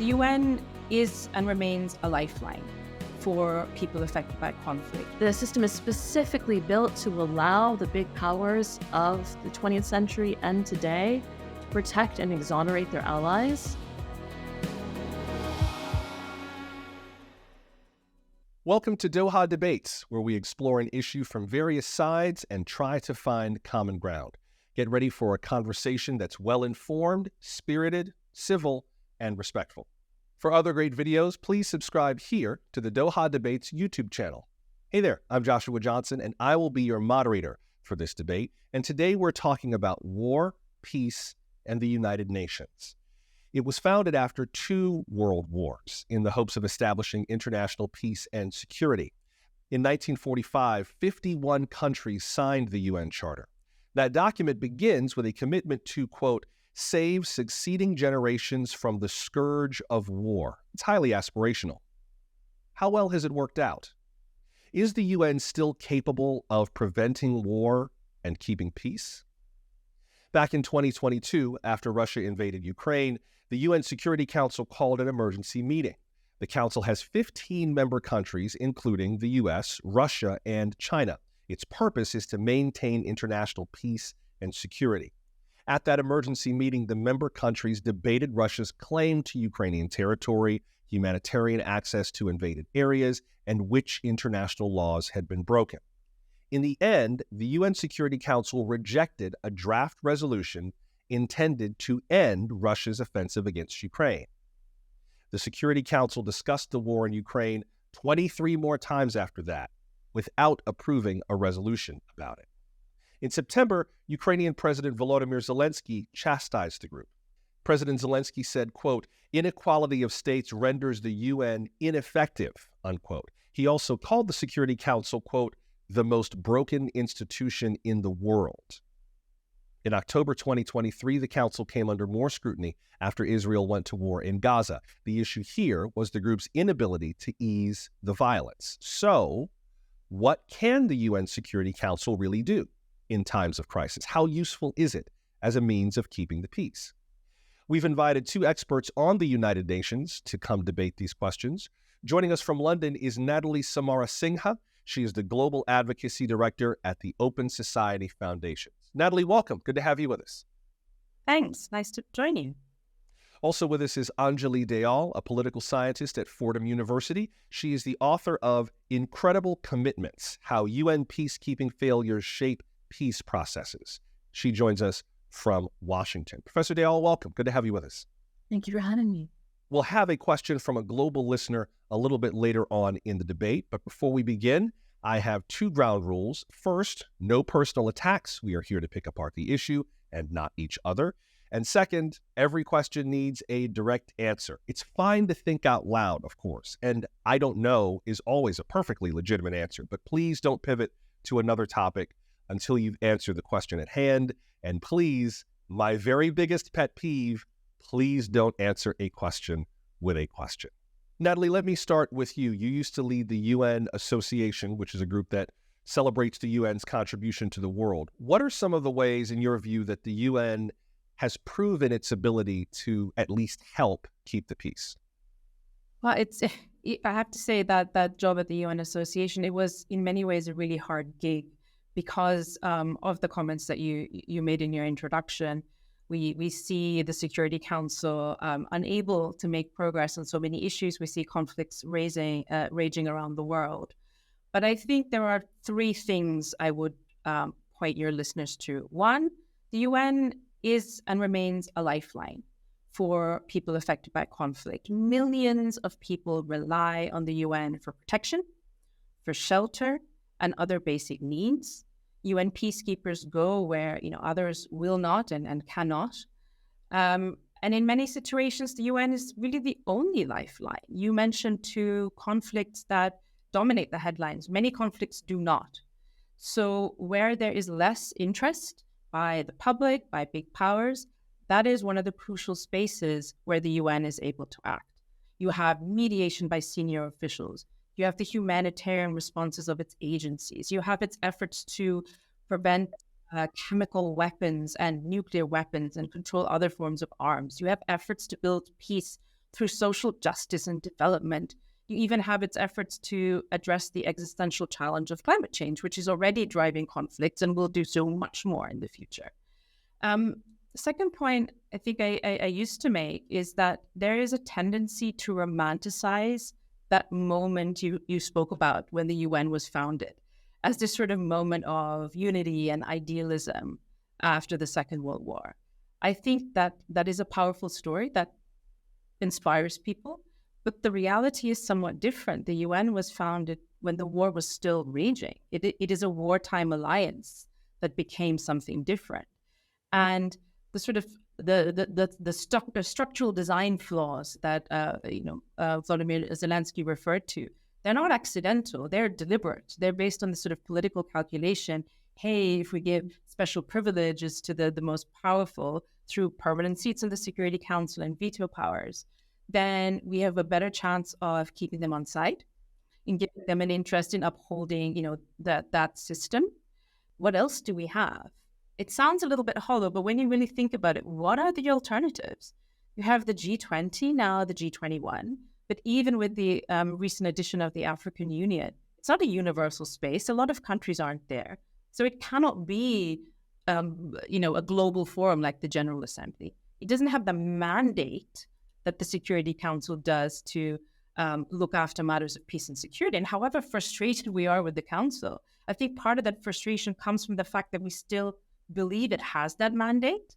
The UN is and remains a lifeline for people affected by conflict. The system is specifically built to allow the big powers of the 20th century and today to protect and exonerate their allies. Welcome to Doha Debates, where we explore an issue from various sides and try to find common ground. Get ready for a conversation that's well-informed, spirited, civil, and respectful. For other great videos, please subscribe here to the Doha Debates YouTube channel. Hey there, I'm Joshua Johnson, and I will be your moderator for this debate. And today we're talking about war, peace, and the United Nations. It was founded after 2 world wars in the hopes of establishing international peace and security. In 1945, 51 countries signed the UN Charter. That document begins with a commitment to, quote, save succeeding generations from the scourge of war. It's highly aspirational. How well has it worked out? Is the UN still capable of preventing war and keeping peace? Back in 2022, after Russia invaded Ukraine, the UN Security Council called an emergency meeting. The Council has 15 member countries, including the US, Russia, and China. Its purpose is to maintain international peace and security. At that emergency meeting, the member countries debated Russia's claim to Ukrainian territory, humanitarian access to invaded areas, and which international laws had been broken. In the end, the UN Security Council rejected a draft resolution intended to end Russia's offensive against Ukraine. The Security Council discussed the war in Ukraine 23 more times after that, without approving a resolution about it. In September, Ukrainian President Volodymyr Zelensky chastised the group. President Zelensky said, quote, inequality of states renders the UN ineffective, unquote. He also called the Security Council, quote, the most broken institution in the world. In October 2023, the Council came under more scrutiny after Israel went to war in Gaza. The issue here was the group's inability to ease the violence. So, what can the UN Security Council really do in times of crisis? How useful is it as a means of keeping the peace? We've invited 2 experts on the United Nations to come debate these questions. Joining us from London is Natalie Samarasinghe. She is the Global Advocacy Director at the Open Society Foundation. Natalie, welcome. Good to have you with us. Thanks. Nice to join you. Also with us is Anjali Dayal, a political scientist at Fordham University. She is the author of Incredible Commitments: How UN Peacekeeping Failures Shape Peace Processes. She joins us from Washington. Professor Dayal, welcome. Good to have you with us. Thank you for having me. We'll have a question from a global listener a little bit later on in the debate. But before we begin, I have 2 ground rules. First, no personal attacks. We are here to pick apart the issue and not each other. And second, every question needs a direct answer. It's fine to think out loud, of course, and I don't know is always a perfectly legitimate answer, but please don't pivot to another topic until you've answered the question at hand. And please, my very biggest pet peeve, please don't answer a question with a question. Natalie, let me start with you. You used to lead the UN Association, which is a group that celebrates the UN's contribution to the world. What are some of the ways, in your view, that the UN has proven its ability to at least help keep the peace? Well, I have to say that that job at the UN Association, it was in many ways a really hard gig because of the comments that you made in your introduction. We see the Security Council unable to make progress on so many issues. We see conflicts raging around the world. But I think there are 3 things I would point your listeners to. One, the UN is and remains a lifeline for people affected by conflict. Millions of people rely on the UN for protection, for shelter, and other basic needs. UN peacekeepers go where others will not and cannot. And in many situations, the UN is really the only lifeline. You mentioned 2 conflicts that dominate the headlines. Many conflicts do not. So where there is less interest by the public, by big powers, that is one of the crucial spaces where the UN is able to act. You have mediation by senior officials. You have the humanitarian responses of its agencies. You have its efforts to prevent chemical weapons and nuclear weapons and control other forms of arms. You have efforts to build peace through social justice and development. You even have its efforts to address the existential challenge of climate change, which is already driving conflicts and will do so much more in the future. The second point I think I used to make is that there is a tendency to romanticize that moment you spoke about when the UN was founded as this sort of moment of unity and idealism after the Second World War. I think that is a powerful story that inspires people, but the reality is somewhat different. The UN was founded when the war was still raging. It is a wartime alliance that became something different. And the sort of the structural design flaws that Volodymyr Zelensky referred to, they're not accidental. They're deliberate. They're based on the sort of political calculation. Hey, if we give special privileges to the most powerful through permanent seats in the Security Council and veto powers, then we have a better chance of keeping them on side and giving them an interest in upholding, that system. What else do we have? It sounds a little bit hollow, but when you really think about it, what are the alternatives? You have the G20, now the G21, but even with the recent addition of the African Union, it's not a universal space. A lot of countries aren't there. So it cannot be, a global forum like the General Assembly. It doesn't have the mandate that the Security Council does to look after matters of peace and security. And however frustrated we are with the Council, I think part of that frustration comes from the fact that we still believe it has that mandate.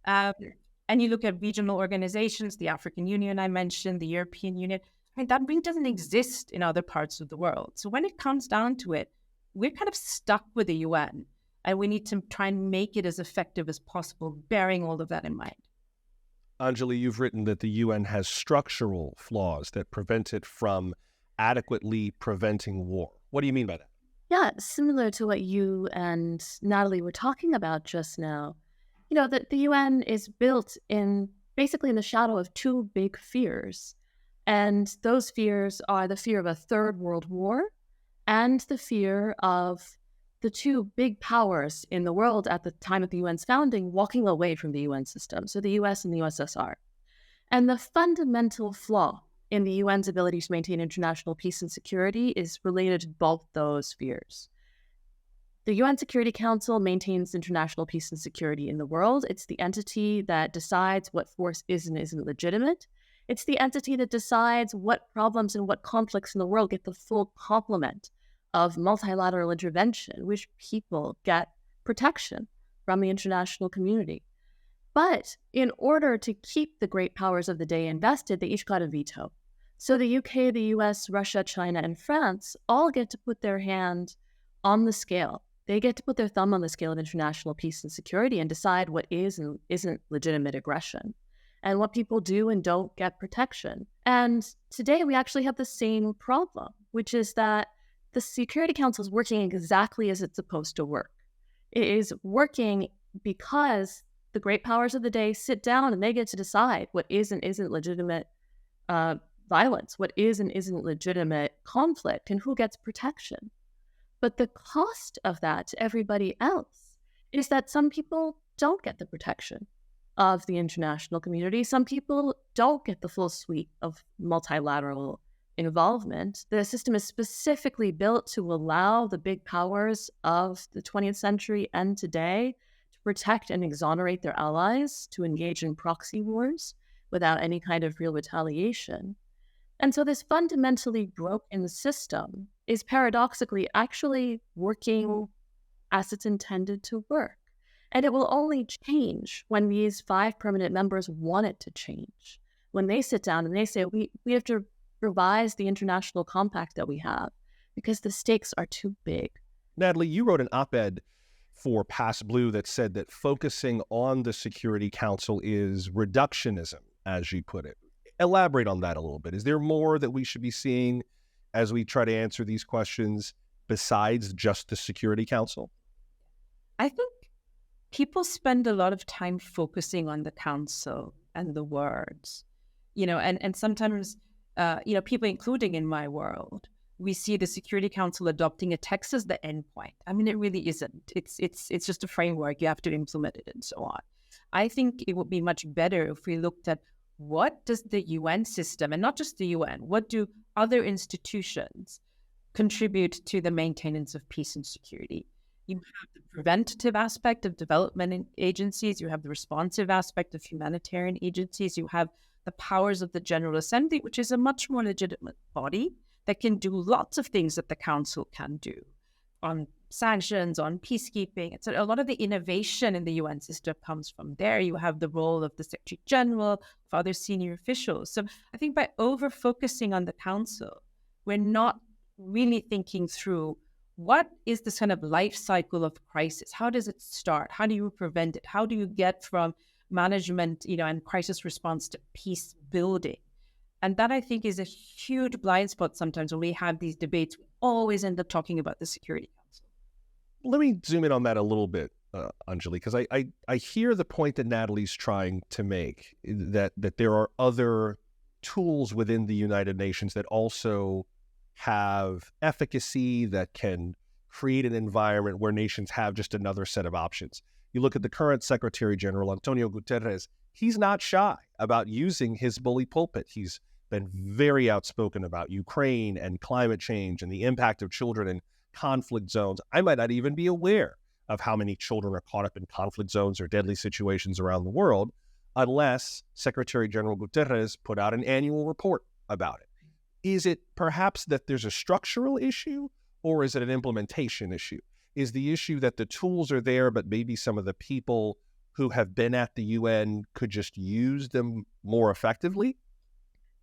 And you look at regional organizations, the African Union I mentioned, the European Union, that really doesn't exist in other parts of the world. So when it comes down to it, we're kind of stuck with the UN, and we need to try and make it as effective as possible, bearing all of that in mind. Anjali, you've written that the UN has structural flaws that prevent it from adequately preventing war. What do you mean by that? Yeah, similar to what you and Natalie were talking about just now. That the UN is built basically in the shadow of two big fears. And those fears are the fear of a third world war and the fear of the two big powers in the world at the time of the UN's founding walking away from the UN system, so the US and the USSR. And the fundamental flaw in the UN's ability to maintain international peace and security is related to both those fears. The UN Security Council maintains international peace and security in the world. It's the entity that decides what force is and isn't legitimate. It's the entity that decides what problems and what conflicts in the world get the full complement of multilateral intervention, which people get protection from the international community. But in order to keep the great powers of the day invested, they each got a veto. So the UK, the US, Russia, China, and France all get to put their hand on the scale. They get to put their thumb on the scale of international peace and security and decide what is and isn't legitimate aggression, and what people do and don't get protection. And today we actually have the same problem, which is that the Security Council is working exactly as it's supposed to work. It is working because the great powers of the day sit down and they get to decide what is and isn't legitimate violence, what is and isn't legitimate conflict, and who gets protection. But the cost of that to everybody else is that some people don't get the protection of the international community. Some people don't get the full suite of multilateral involvement. The system is specifically built to allow the big powers of the 20th century and today to protect and exonerate their allies, to engage in proxy wars without any kind of real retaliation. And so this fundamentally broken system is paradoxically actually working as it's intended to work. And it will only change when these 5 permanent members want it to change. When they sit down and they say, we have to revise the international compact that we have because the stakes are too big. Natalie, you wrote an op-ed for Pass Blue that said that focusing on the Security Council is reductionism, as you put it. Elaborate on that a little bit. Is there more that we should be seeing as we try to answer these questions besides just the Security Council? I think people spend a lot of time focusing on the council and the words, and sometimes, people, including in my world, we see the Security Council adopting a text as the end point. I mean, it really isn't. It's just a framework. You have to implement it and so on. I think it would be much better if we looked at what does the UN system, and not just the UN, what do other institutions contribute to the maintenance of peace and security? You have the preventative aspect of development agencies, you have the responsive aspect of humanitarian agencies, you have the powers of the General Assembly, which is a much more legitimate body that can do lots of things that the Council can do on sanctions, on peacekeeping. So a lot of the innovation in the UN system comes from there. You have the role of the Secretary General, of other senior officials. So I think by over-focusing on the Council, we're not really thinking through what is this kind of life cycle of crisis? How does it start? How do you prevent it? How do you get from management, and crisis response to peace building? And that, I think, is a huge blind spot sometimes when we have these debates. We always end up talking about the Security Council. Let me zoom in on that a little bit, Anjali, because I hear the point that Natalie's trying to make, that there are other tools within the United Nations that also have efficacy, that can create an environment where nations have just another set of options. You look at the current Secretary General, Antonio Guterres, he's not shy about using his bully pulpit. He's been very outspoken about Ukraine and climate change and the impact of children in conflict zones. I might not even be aware of how many children are caught up in conflict zones or deadly situations around the world unless Secretary General Guterres put out an annual report about it. Is it perhaps that there's a structural issue, or is it an implementation issue? Is the issue that the tools are there, but maybe some of the people who have been at the UN could just use them more effectively?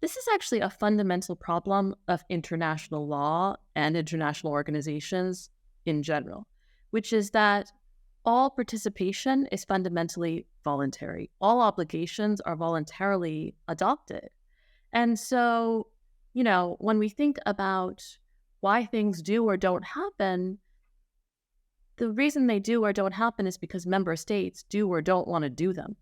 This is actually a fundamental problem of international law and international organizations in general, which is that all participation is fundamentally voluntary. All obligations are voluntarily adopted. And so, when we think about why things do or don't happen, the reason they do or don't happen is because member states do or don't want to do them.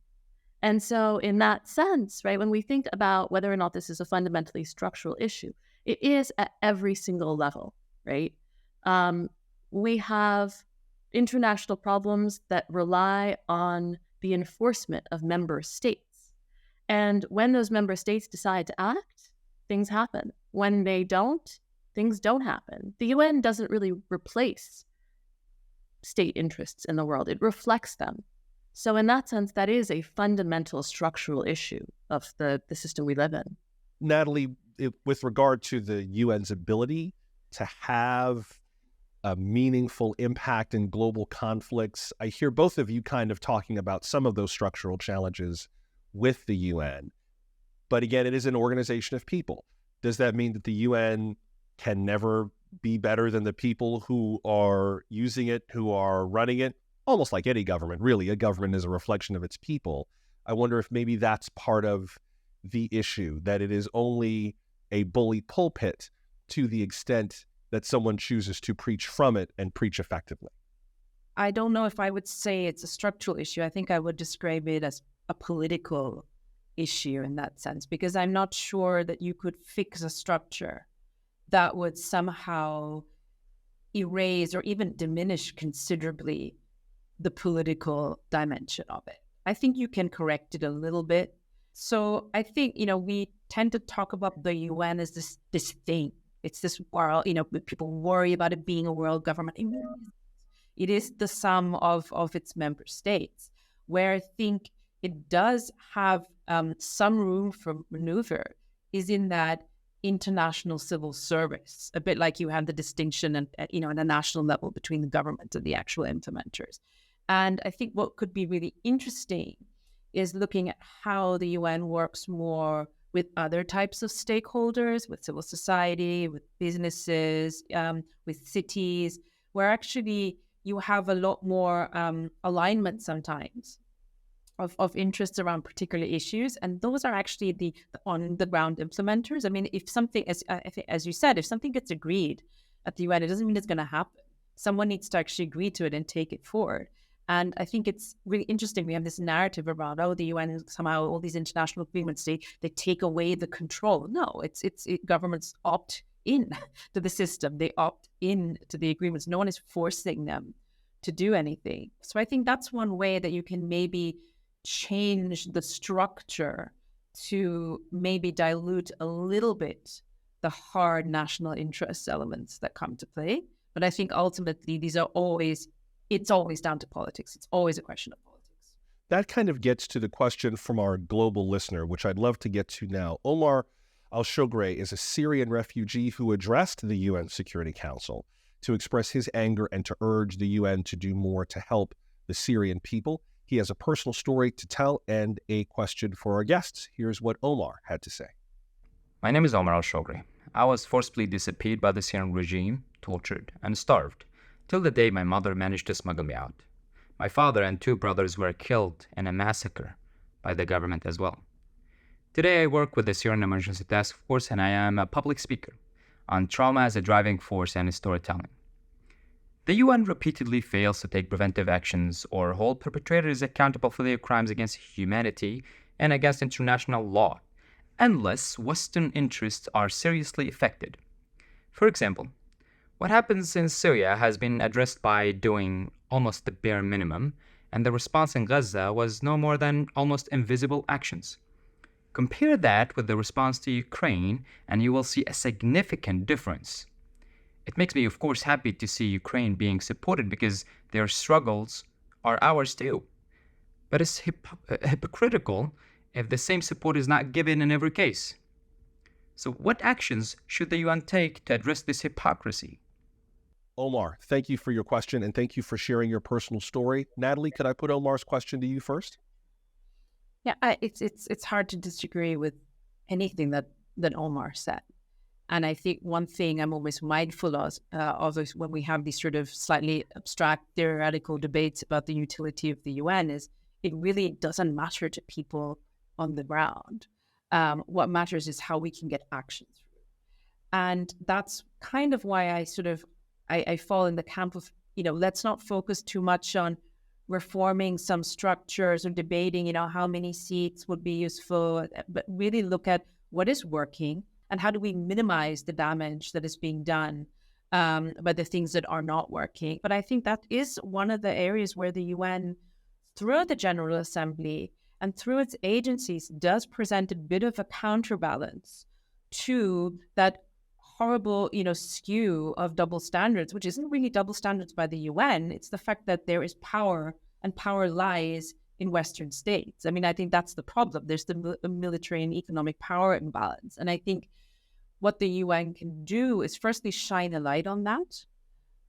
And so in that sense, right, when we think about whether or not this is a fundamentally structural issue, it is at every single level, right? We have international problems that rely on the enforcement of member states. And when those member states decide to act, things happen. When they don't, things don't happen. The UN doesn't really replace state interests in the world. It reflects them. So in that sense, that is a fundamental structural issue of the system we live in. Natalie, with regard to the UN's ability to have a meaningful impact in global conflicts, I hear both of you kind of talking about some of those structural challenges with the UN. But again, it is an organization of people. Does that mean that the UN can never be better than the people who are using it, who are running it? Almost like any government, really. A government is a reflection of its people. I wonder if maybe that's part of the issue, that it is only a bully pulpit to the extent that someone chooses to preach from it and preach effectively. I don't know if I would say it's a structural issue. I think I would describe it as a political issue in that sense, because I'm not sure that you could fix a structure that would somehow erase or even diminish considerably the political dimension of it. I think you can correct it a little bit. So I think, we tend to talk about the UN as this thing. It's this world, people worry about it being a world government. It is the sum of its member states, where I think it does have some room for maneuver is in that international civil service, a bit like you have the distinction at a national level between the government and the actual implementers. And I think what could be really interesting is looking at how the UN works more with other types of stakeholders, with civil society, with businesses, with cities, where actually you have a lot more alignment sometimes of interests around particular issues. And those are actually the on-the-ground implementers. I mean, if something, as you said, if something gets agreed at the UN, it doesn't mean it's going to happen. Someone needs to actually agree to it and take it forward. And I think it's really interesting. We have this narrative around, the UN, somehow all these international agreements, they take away the control. No, governments opt in to the system. They opt in to the agreements. No one is forcing them to do anything. So I think that's one way that you can maybe change the structure to maybe dilute a little bit the hard national interest elements that come to play. But I think ultimately it's always down to politics. It's always a question of politics. That kind of gets to the question from our global listener, which I'd love to get to now. Omar al-Shogri is a Syrian refugee who addressed the UN Security Council to express his anger and to urge the UN to do more to help the Syrian people. He has a personal story to tell and a question for our guests. Here's what Omar had to say. My name is Omar al-Shogri. I was forcibly disappeared by the Syrian regime, tortured, and starved, till the day my mother managed to smuggle me out. My father and 2 brothers were killed in a massacre by the government as well. Today I work with the Syrian Emergency Task Force, and I am a public speaker on trauma as a driving force and storytelling. The UN repeatedly fails to take preventive actions or hold perpetrators accountable for their crimes against humanity and against international law, unless Western interests are seriously affected. For example, what happens in Syria has been addressed by doing almost the bare minimum, and the response in Gaza was no more than almost invisible actions. Compare that with the response to Ukraine, and you will see a significant difference. It makes me, of course, happy to see Ukraine being supported because their struggles are ours too. But it's hypocritical if the same support is not given in every case. So what actions should the UN take to address this hypocrisy? Omar, thank you for your question and thank you for sharing your personal story. Natalie, could I put Omar's question to you first? Yeah, it's hard to disagree with anything that Omar said. And I think one thing I'm always mindful of is when we have these sort of slightly abstract theoretical debates about the utility of the UN is it really doesn't matter to people on the ground. What matters is how we can get action through. And that's kind of why I fall in the camp of, let's not focus too much on reforming some structures or debating, how many seats would be useful, but really look at what is working and how do we minimize the damage that is being done by the things that are not working. But I think that is one of the areas where the UN, through the General Assembly and through its agencies, does present a bit of a counterbalance to that horrible, skew of double standards, which isn't really double standards by the UN. It's the fact that there is power, and power lies in Western states. I mean, I think that's the problem. There's the military and economic power imbalance. And I think what the UN can do is firstly shine a light on that.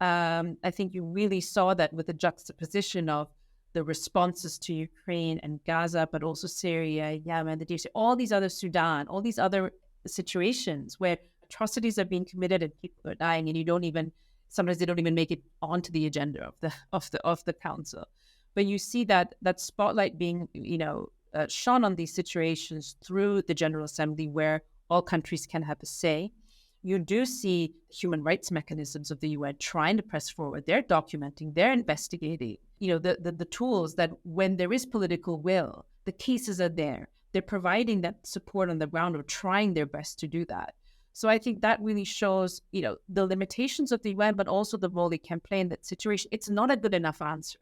I think you really saw that with the juxtaposition of the responses to Ukraine and Gaza, but also Syria, Yemen, the DRC, all these other Sudan, all these other situations where atrocities are being committed and people are dying, and sometimes they don't even make it onto the agenda of the council. But you see that spotlight being, shone on these situations through the General Assembly, where all countries can have a say. You do see human rights mechanisms of the UN trying to press forward. They're documenting, they're investigating. The tools that when there is political will, the cases are there. They're providing that support on the ground or trying their best to do that. So I think that really shows, the limitations of the UN, but also the role it can play in that situation. It's not a good enough answer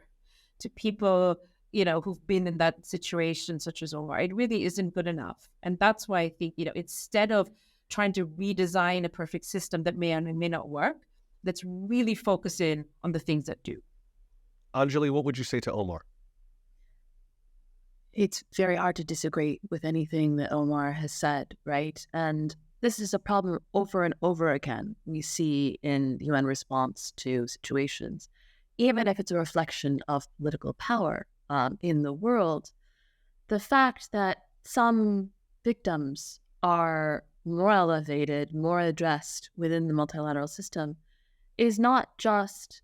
to people, who've been in that situation, such as Omar. It really isn't good enough. And that's why I think, instead of trying to redesign a perfect system that may or may not work, let's really focus in on the things that do. Anjali, what would you say to Omar? It's very hard to disagree with anything that Omar has said, right? And this is a problem over and over again we see in the UN response to situations. Even if it's a reflection of political power in the world, the fact that some victims are more elevated, more addressed within the multilateral system is not just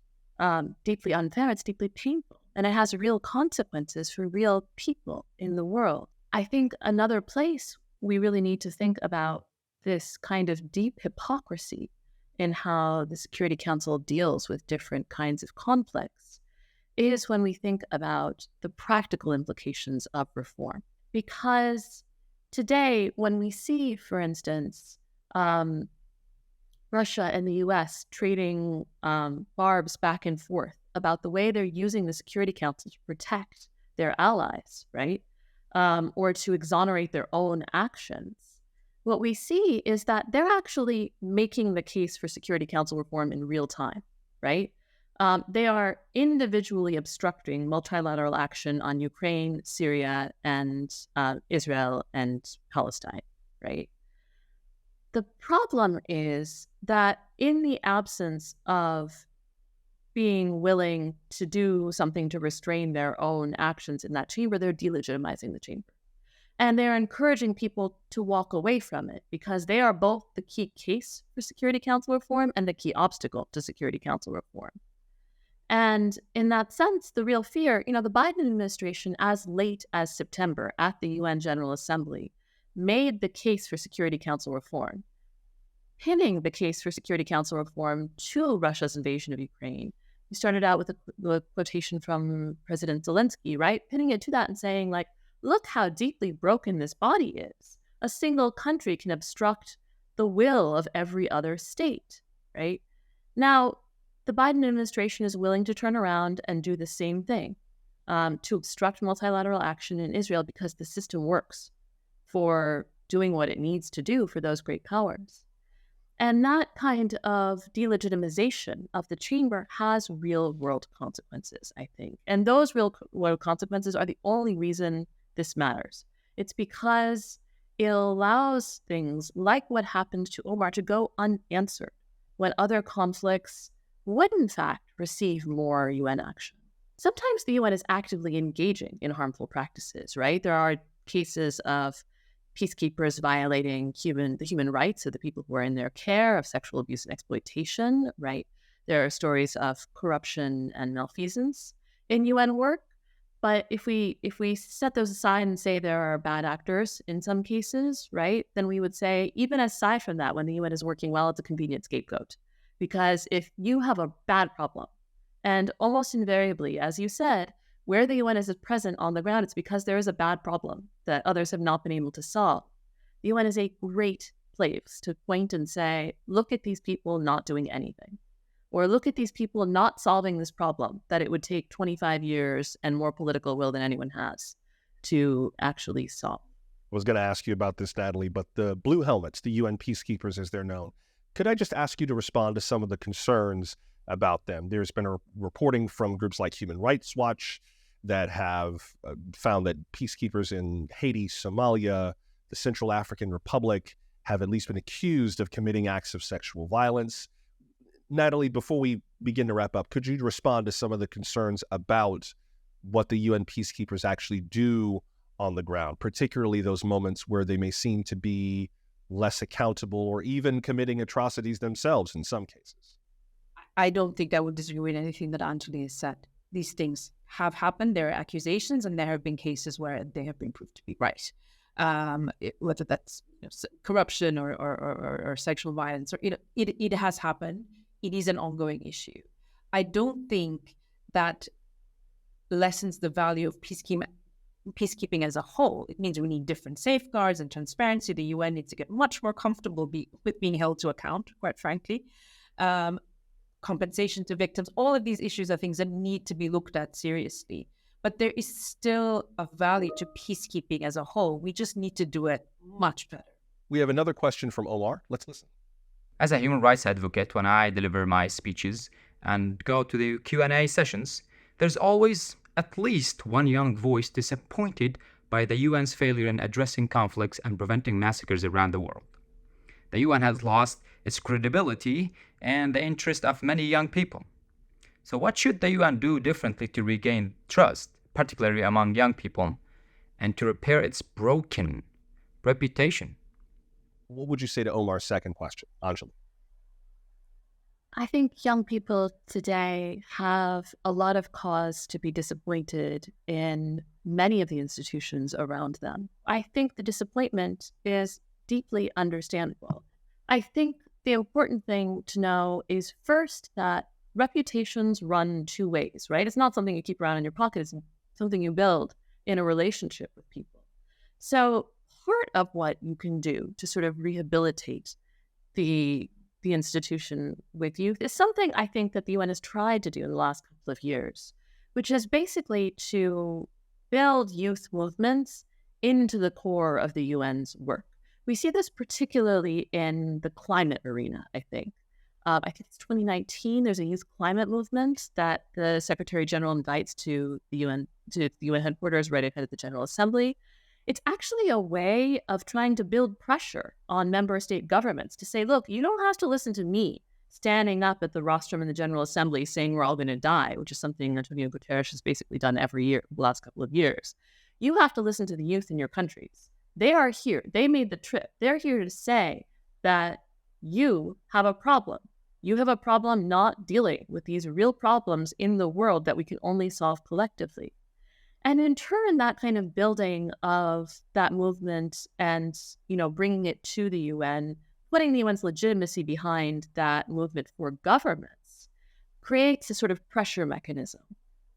deeply unfair, it's deeply painful. And it has real consequences for real people in the world. I think another place we really need to think about this kind of deep hypocrisy in how the Security Council deals with different kinds of conflicts is when we think about the practical implications of reform. Because today, when we see, for instance, Russia and the US trading barbs back and forth about the way they're using the Security Council to protect their allies, right? or to exonerate their own actions, what we see is that they're actually making the case for Security Council reform in real time, right? They are individually obstructing multilateral action on Ukraine, Syria, and Israel and Palestine, right? The problem is that in the absence of being willing to do something to restrain their own actions in that chamber, they're delegitimizing the chamber. And they're encouraging people to walk away from it because they are both the key case for Security Council reform and the key obstacle to Security Council reform. And in that sense, the real fear, the Biden administration, as late as September at the UN General Assembly, made the case for Security Council reform, pinning the case for Security Council reform to Russia's invasion of Ukraine. We started out with a quotation from President Zelensky, right? Pinning it to that and saying, like, look how deeply broken this body is. A single country can obstruct the will of every other state, right? Now, the Biden administration is willing to turn around and do the same thing, to obstruct multilateral action in Israel because the system works for doing what it needs to do for those great powers. And that kind of delegitimization of the chamber has real-world consequences, I think. And those real-world consequences are the only reason this matters. It's because it allows things like what happened to Omar to go unanswered when other conflicts would, in fact, receive more UN action. Sometimes the UN is actively engaging in harmful practices, right? There are cases of peacekeepers violating the human rights of the people who are in their care, of sexual abuse and exploitation, right? There are stories of corruption and malfeasance in UN work. But if we set those aside and say there are bad actors in some cases, right, then we would say, even aside from that, when the UN is working well, it's a convenient scapegoat. Because if you have a bad problem, and almost invariably, as you said, where the UN is present on the ground, it's because there is a bad problem that others have not been able to solve. The UN is a great place to point and say, look at these people not doing anything. Or look at these people not solving this problem that it would take 25 years and more political will than anyone has to actually solve. I was going to ask you about this, Natalie, but the Blue Helmets, the UN peacekeepers as they're known, could I just ask you to respond to some of the concerns about them? There's been a reporting from groups like Human Rights Watch that have found that peacekeepers in Haiti, Somalia, the Central African Republic have at least been accused of committing acts of sexual violence. Natalie, before we begin to wrap up, could you respond to some of the concerns about what the UN peacekeepers actually do on the ground, particularly those moments where they may seem to be less accountable or even committing atrocities themselves in some cases? I don't think I would disagree with anything that Anjali has said. These things have happened. There are accusations, and there have been cases where they have been proved to be right. Whether that's corruption or sexual violence, or it has happened. It is an ongoing issue. I think that lessens the value of peacekeeping as a whole. It means we need different safeguards and transparency. The UN needs to get much more comfortable with being held to account, quite frankly. Compensation to victims, all of these issues are things that need to be looked at seriously. But there is still a value to peacekeeping as a whole. We just need to do it much better. We have another question from Omar. Let's listen. As a human rights advocate, when I deliver my speeches and go to the Q&A sessions, there's always at least one young voice disappointed by the UN's failure in addressing conflicts and preventing massacres around the world. The UN has lost its credibility and the interest of many young people. So what should the UN do differently to regain trust, particularly among young people, and to repair its broken reputation? What would you say to Omar's second question, Anjali? I think young people today have a lot of cause to be disappointed in many of the institutions around them. I think the disappointment is deeply understandable. I think the important thing to know is first that reputations run two ways, right? It's not something you keep around in your pocket. It's something you build in a relationship with people. So part of what you can do to sort of rehabilitate the institution with youth is something I think that the UN has tried to do in the last couple of years, which is basically to build youth movements into the core of the UN's work. We see this particularly in the climate arena, I think. I think it's 2019, there's a youth climate movement that the Secretary General invites to the UN headquarters right ahead of the General Assembly. It's actually a way of trying to build pressure on member state governments to say, look, you don't have to listen to me standing up at the rostrum in the General Assembly saying we're all going to die, which is something Antonio Guterres has basically done every year, the last couple of years. You have to listen to the youth in your countries. They are here. They made the trip. They're here to say that you have a problem. You have a problem not dealing with these real problems in the world that we can only solve collectively. And in turn, that kind of building of that movement and, bringing it to the UN, putting the UN's legitimacy behind that movement for governments, creates a sort of pressure mechanism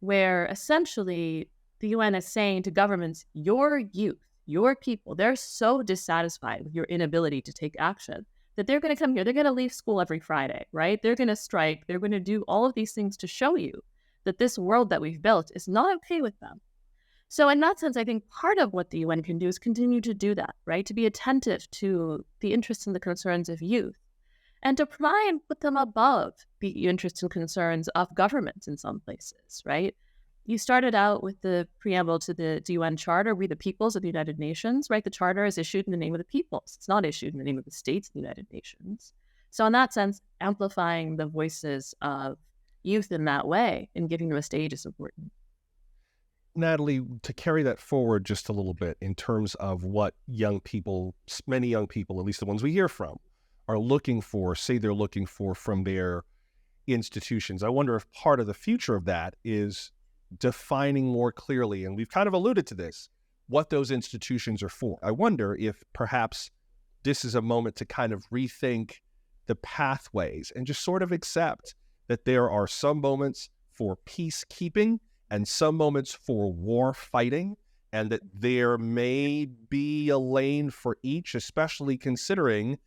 where essentially the UN is saying to governments, your youth, your people, they're so dissatisfied with your inability to take action that they're going to come here. They're going to leave school every Friday, right? They're going to strike. They're going to do all of these things to show you that this world that we've built is not okay with them. So in that sense, I think part of what the UN can do is continue to do that, right? To be attentive to the interests and the concerns of youth and to try and put them above the interests and concerns of governments in some places, right? You started out with the preamble to the UN Charter, We the Peoples of the United Nations, right? The Charter is issued in the name of the peoples. It's not issued in the name of the states of the United Nations. So in that sense, amplifying the voices of youth in that way and giving them a stage is important. Natalie, to carry that forward just a little bit in terms of what many young people, at least the ones we hear from, are looking for, say they're looking for from their institutions. I wonder if part of the future of that is defining more clearly, and we've kind of alluded to this, what those institutions are for. I wonder if perhaps this is a moment to kind of rethink the pathways and just sort of accept that there are some moments for peacekeeping and some moments for war fighting, and that there may be a lane for each, especially considering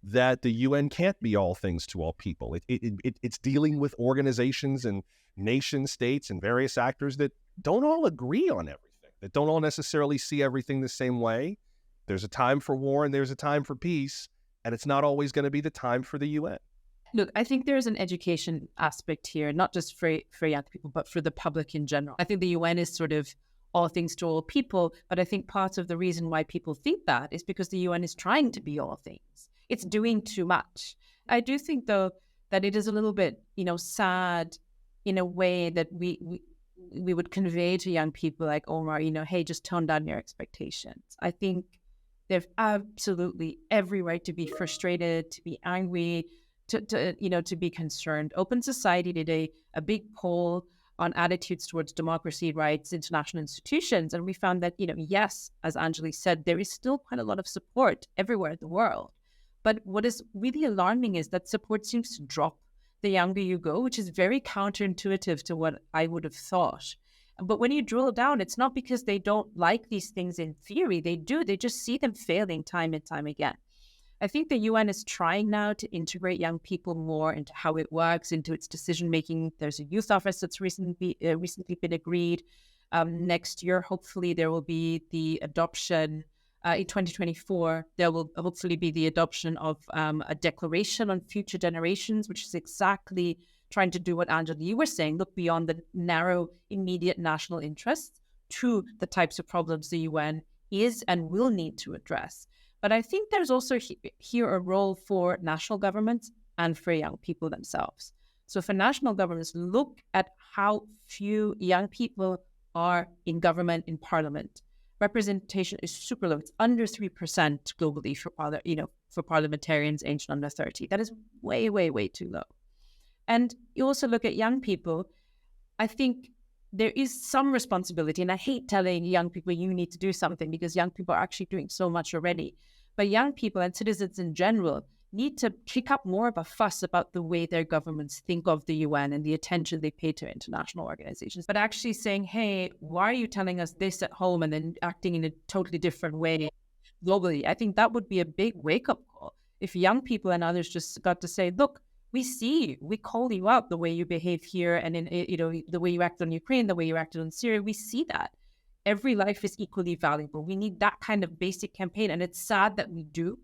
that the UN can't be all things to all people. It's dealing with organizations and nation states and various actors that don't all agree on everything, that don't all necessarily see everything the same way. There's a time for war and there's a time for peace, and it's not always going to be the time for the UN. Look, I think there's an education aspect here, not just for young people, but for the public in general. I think the UN is sort of all things to all people, but I think part of the reason why people think that is because the UN is trying to be all things. It's doing too much. I do think, though, that it is a little bit, sad in a way that we would convey to young people like Omar, hey, just tone down your expectations. I think they've absolutely every right to be frustrated, to be angry, to be concerned. Open Society did a big poll on attitudes towards democracy, rights, international institutions, and we found that, yes, as Anjali said, there is still quite a lot of support everywhere in the world. But what is really alarming is that support seems to drop the younger you go, which is very counterintuitive to what I would have thought. But when you drill down, it's not because they don't like these things in theory. They do. They just see them failing time and time again. I think the UN is trying now to integrate young people more into how it works, into its decision-making. There's a youth office that's recently been agreed. Next year, hopefully, there will be the adoption. In 2024, there will hopefully be the adoption of a declaration on future generations, which is exactly trying to do what Anjali, you were saying, look beyond the narrow, immediate national interests to the types of problems the UN is and will need to address. But I think there's also here a role for national governments and for young people themselves. So for national governments, look at how few young people are in government, in parliament. Representation is super low. It's under 3% globally for parliamentarians aged under 30. That is way, way, way too low. And you also look at young people. I think there is some responsibility, and I hate telling young people you need to do something because young people are actually doing so much already. But young people and citizens in general need to kick up more of a fuss about the way their governments think of the UN and the attention they pay to international organizations. But actually saying, hey, why are you telling us this at home and then acting in a totally different way globally? I think that would be a big wake-up call. If young people and others just got to say, look, we see you, we call you out the way you behave here and in the way you acted on Ukraine, the way you acted on Syria, we see that. every life is equally valuable. We need that kind of basic campaign. And it's sad that we do.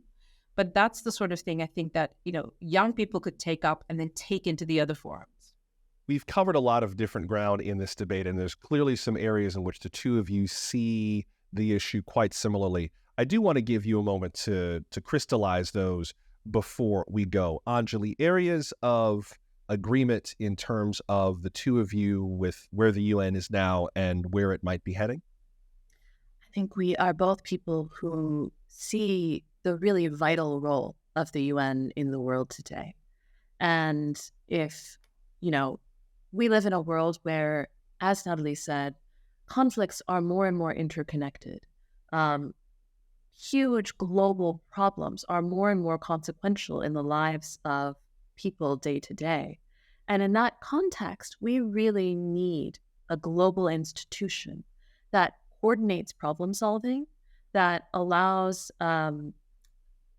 But that's the sort of thing I think that, young people could take up and then take into the other forums. We've covered a lot of different ground in this debate, and there's clearly some areas in which the two of you see the issue quite similarly. I do want to give you a moment to crystallize those before we go. Anjali, areas of agreement in terms of the two of you with where the UN is now and where it might be heading? I think we are both people who see the really vital role of the UN in the world today. And if, we live in a world where, as Natalie said, conflicts are more and more interconnected. Huge global problems are more and more consequential in the lives of people day to day. And in that context, we really need a global institution that coordinates problem solving, that allows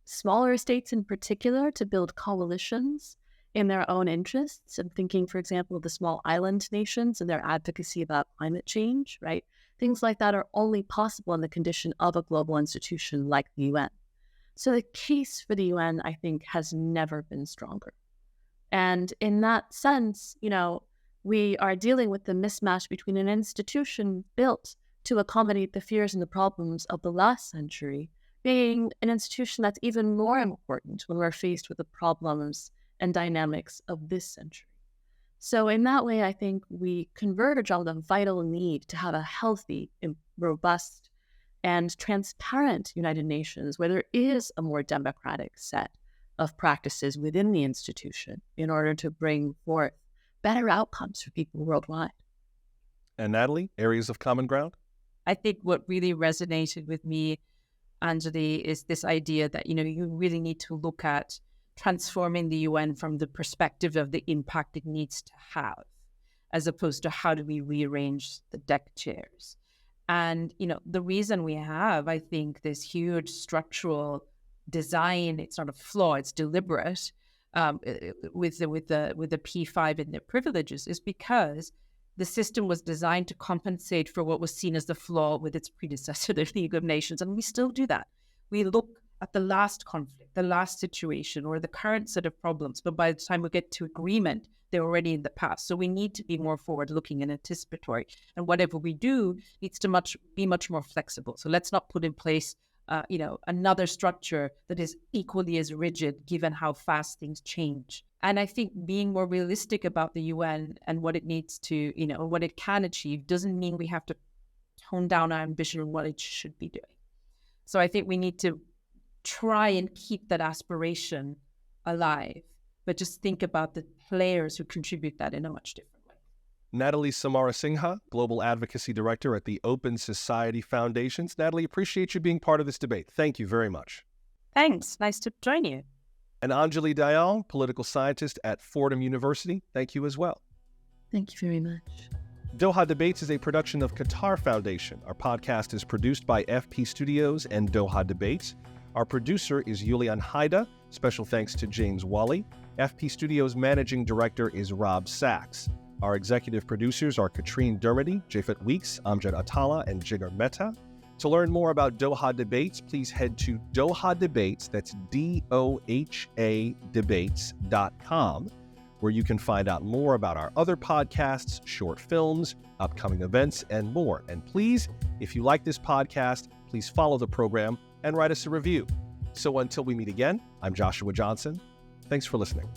smaller states in particular to build coalitions in their own interests. I'm thinking, for example, of the small island nations and their advocacy about climate change, right? Things like that are only possible in the condition of a global institution like the UN. So the case for the UN, I think, has never been stronger. And in that sense, we are dealing with the mismatch between an institution built to accommodate the fears and the problems of the last century being an institution that's even more important when we're faced with the problems and dynamics of this century. So in that way, I think we converge on the vital need to have a healthy, robust, and transparent United Nations where there is a more democratic set of practices within the institution in order to bring forth better outcomes for people worldwide. And Natalie, areas of common ground? I think what really resonated with me, Anjali, is this idea that, you really need to look at transforming the UN from the perspective of the impact it needs to have, as opposed to how do we rearrange the deck chairs. And, the reason we have, I think, this huge structural design, it's not a flaw, it's deliberate, with the P5 and their privileges, is because the system was designed to compensate for what was seen as the flaw with its predecessor, the League of Nations. And we still do that. We look at the last conflict, the last situation, or the current set of problems. But by the time we get to agreement, they're already in the past. So we need to be more forward-looking and anticipatory. And whatever we do needs to be much more flexible. So let's not put in place another structure that is equally as rigid given how fast things change. And I think being more realistic about the UN and what it needs to, what it can achieve doesn't mean we have to tone down our ambition on what it should be doing. So I think we need to try and keep that aspiration alive, but just think about the players who contribute that in a much different way. Natalie Samarasinghe, Global Advocacy Director at the Open Society Foundations. Natalie, appreciate you being part of this debate. Thank you very much. Thanks. Nice to join you. And Anjali Dayal, Political Scientist at Fordham University. Thank you as well. Thank you very much. Doha Debates is a production of Qatar Foundation. Our podcast is produced by FP Studios and Doha Debates. Our producer is Yulian Haida. Special thanks to James Wally. FP Studios Managing Director is Rob Sachs. Our executive producers are Katrine Dermody, Jafet Weeks, Amjad Atala, and Jigar Mehta. To learn more about Doha Debates, please head to Doha Debates, that's DOHA debates.com, where you can find out more about our other podcasts, short films, upcoming events, and more. And please, if you like this podcast, please follow the program and write us a review. So until we meet again, I'm Joshua Johnson. Thanks for listening.